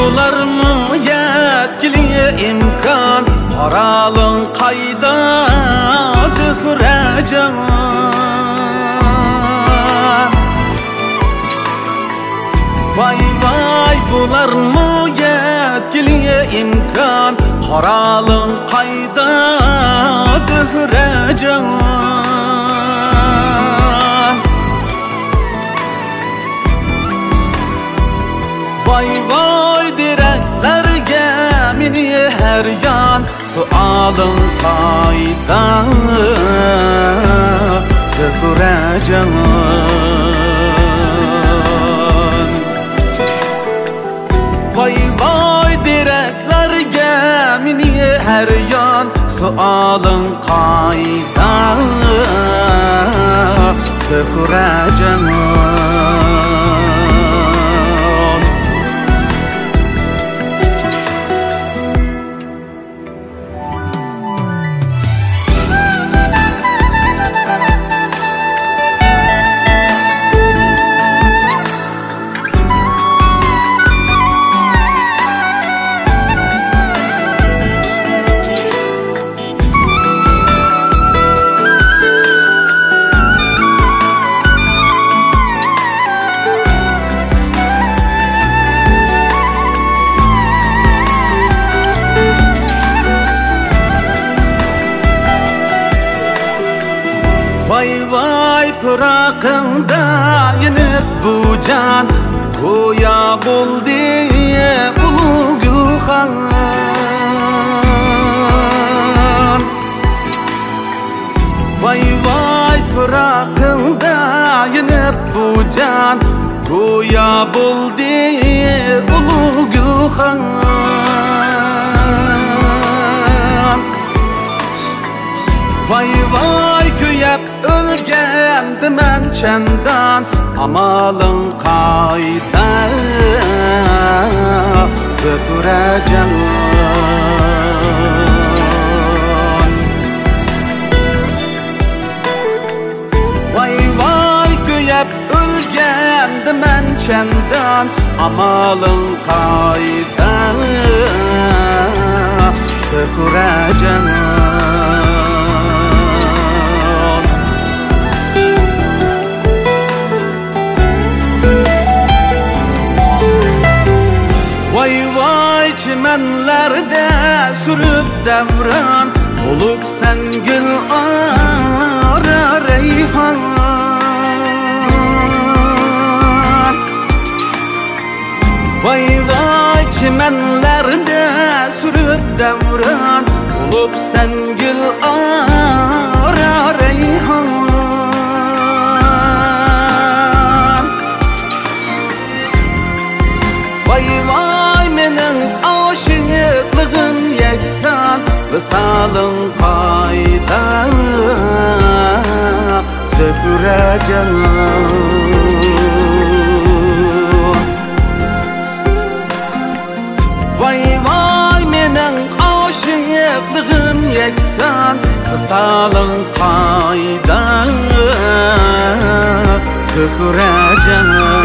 bularmı yetkili imkan, Aralın qayda Zührecan. Vay vay bularmı yetkili imkan, Aralın qayda Zührecan. Vay vay direklerge mini her yan, sualın qayda Zührecan. Vay vay direklerge mini her yan, sualın qayda Zührecan. Vay vay pırakımda yenip bu can, Goya buldi ulu Gülxan. Vay vay pırakımda yenip bu can, Goya buldi ulu Gülxan. Vay vay köyep ölgendim ben çendan, Amalın qayda Zührecan. Vay vay köyep ölgendim ben çendan, Amalın qayda Zührecan. Vay vay çimenlerde sürüp devran, Olup sen gül ara reyhan. Vay vay çimenlerde sürüp devran, Olup sen gül ara reyhan. Vay vay menin aşıklığım yeksan, Vısalın qayda Zührecan. Vay vay menin aşıklığım yeksan, Vısalın qayda Zührecan.